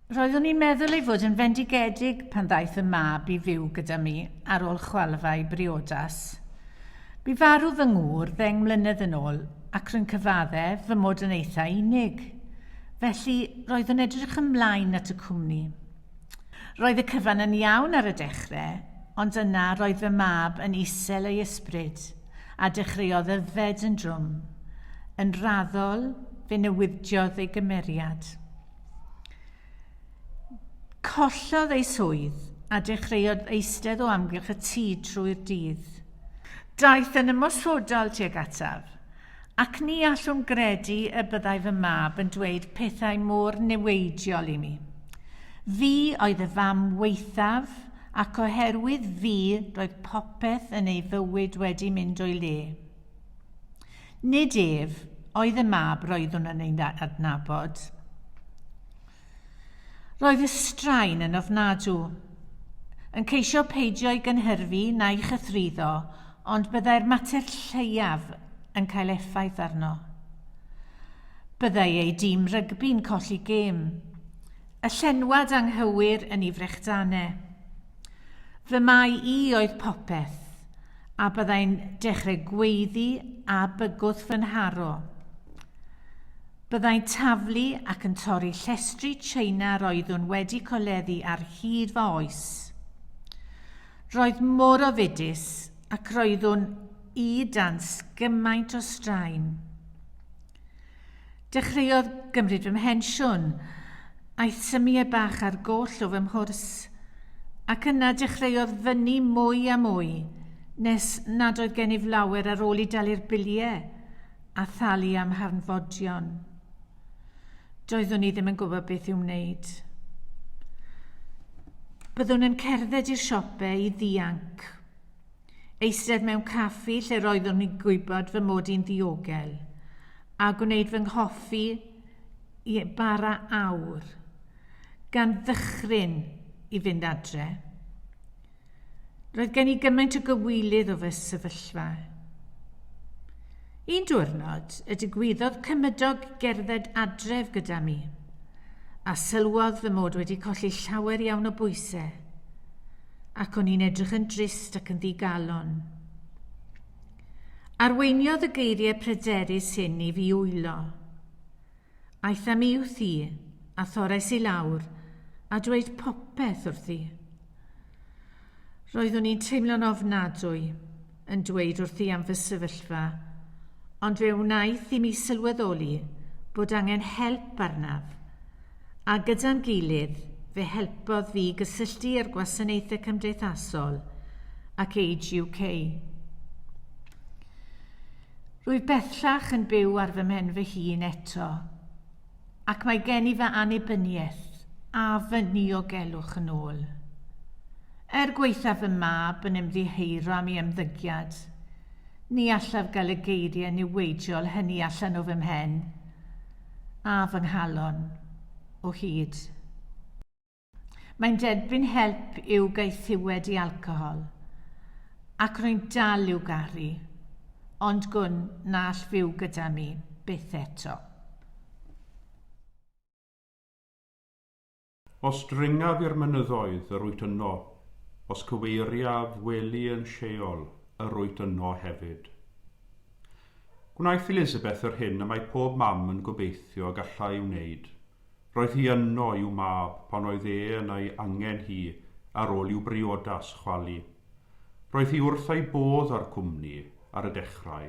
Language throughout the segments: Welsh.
Roeddwn i'n meddwl ei fod yn fendigedig pan ddaeth y mab i fyw gyda mi ar ôl chwalfau briodas. Bu farw fy ngŵr ddeng mlynedd yn ôl ac rwy'n cyfaddef fy mod yn eithaf unig. Felly roedd yn edrych ymlaen at y cwmni. Roedd y cyfan yn iawn ar y dechrau, ond yna roedd fy mab yn isel ei ysbryd a dechreuodd yfed yn drwm. Yn raddol, fe newidiodd ei gymeriad. Collodd ei swydd a dechreuodd eistedd o amgylch y tŷ trwy'r dydd. Daeth yn ymosodol tuag ataf, ac ni allwn gredu y byddai fy mab yn dweud pethau mor niweidiol i mi. Fi oedd y fam weithaf, ac oherwydd fi roedd popeth yn ei fywyd wedi mynd o'i le. Nid ef oedd y mab roeddwn yn ei adnabod. Roedd y straen yn ofnadw, yn ceisio peidio ei gynhyrfu na'i chythruddo, ond byddai'r mater lleiaf yn cael effaith arno. Byddai ei dîm rygbi'n colli gêm, y llenwad anghywir yn ei frechdanau. Fy mai I oedd popeth, a byddai'n dechrau gweiddi a bygwth fy nharo. Byddai'n taflu ac yn torri llestri China roeddwn wedi coleddu ar hyd fy oes. Roedd mor ofidus ac roeddwn I dans gymaint o straen. Dechreuodd gymryd fy mhensiwn, a'i symiau bach ar goll o fy mhwrs, ac yna dechreuodd fyny mwy a mwy, nes nad oedd gennyf lawer ar ôl I dalu'r biliau a thalu am hanfodion. Doeddwn I ddim yn gwybod beth i'w wneud. Byddwn yn cerdded i'r siopau I ddianc, eistedd mewn caffi lle roeddwn i'n gwybod fy mod i'n ddiogel, a gwneud fy nghoffi I bara awr, gan ddychryn I fynd adre. Roedd gen I gymaint o gywilydd o fy sefyllfa. Un diwrnod y digwyddodd cymydog gerdded adref gyda mi, a sylwodd fy mod wedi colli llawer iawn o bwysau, ac o'n i'n edrych yn drist ac yn ddigalon. Arweiniodd y geiriau pryderus hyn I fi wylo. Aeth am I wrth I, a thorais I lawr, a dweud popeth wrth I. Roeddwn i'n teimlo'n ofnadwy yn dweud wrth I am fy sefyllfa, ond fe wnaeth I mi sylweddoli bod angen help arnaf, a gyda'n gilydd fe helpodd fi gysylltu i'r gwasanaethau cymdeithasol ac Age UK. Rwyf bellach yn byw ar fy mhen fy hun eto, ac mae gen I fy annibyniaeth a fy niogelwch yn ôl. Gweithaf fy mab yn ymddiheiro am ei ymddygiad, ni allaf gael y geiriau niweidiol hynny allan o fy mhen, a fy nghalon o hyd. Mae'n derbyn help i'w gaethiwed I alcohol, ac rwy'n dal i'w garu, ond gwn na all fyw gyda mi byth eto. Os dringaf i'r mynyddoedd y rwyt yno, os cyweiriaf weli yn lleol y rwyt yno hefyd. Gwnaeth Elizabeth yr hyn y mae pob mam yn gobeithio gallai i'w wneud. Roedd hi yno i'w mab pan oedd yn ei angen hi ar ôl i'w briodas chwalu. Roedd hi wrth ei bodd ar gwmni ar y dechrau,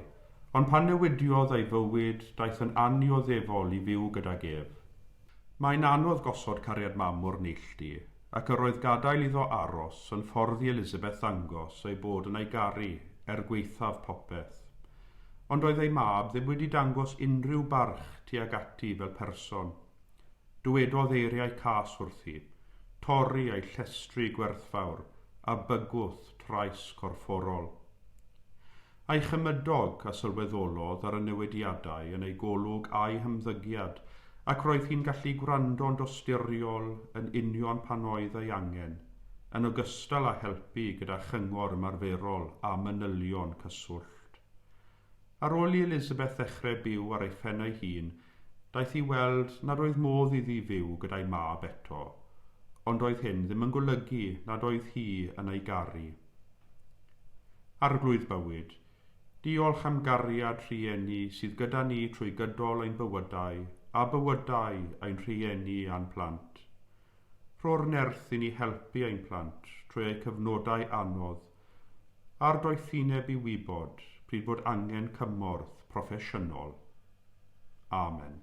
ond pan newidiodd ei fywyd daeth yn annioddefol I fyw gydag ef. Mae'n anodd gosod cariad mam o'r neilltu, ac yr oedd gadael iddo aros yn ffordd I Elizabeth ddangos ei bod yn ei garu gweithaf popeth. Ond oedd ei mab ddim wedi dangos unrhyw barch tuag ati fel person. Dywedodd eiriau cas wrthi, torri ei llestri gwerthfawr a bygwth trais corfforol. A'i chymydog a sylweddolodd ar y newidiadau yn ei golwg a'i hymddygiad, ac roedd hi'n gallu gwrando'n dosturiol yn union pan oedd ei angen, yn ogystal â helpu gyda chyngor ymarferol a manylion cyswllt. Ar ôl I Elizabeth ddechrau byw ar ei phen ei hun, daeth i weld nad oedd modd iddi fyw gyda'i mab eto, ond oedd hyn ddim yn golygu nad oedd hi yn ei garu. Arglwydd bywyd, diolch am gariad rhieni sydd gyda ni trwy gydol ein bywydau a bywydau ein rhieni a'n plant. Rho'r nerth i ni helpu ein plant trwy eu cyfnodau anodd, a'r doethineb i wybod pryd bod angen cymorth proffesiynol. Amen.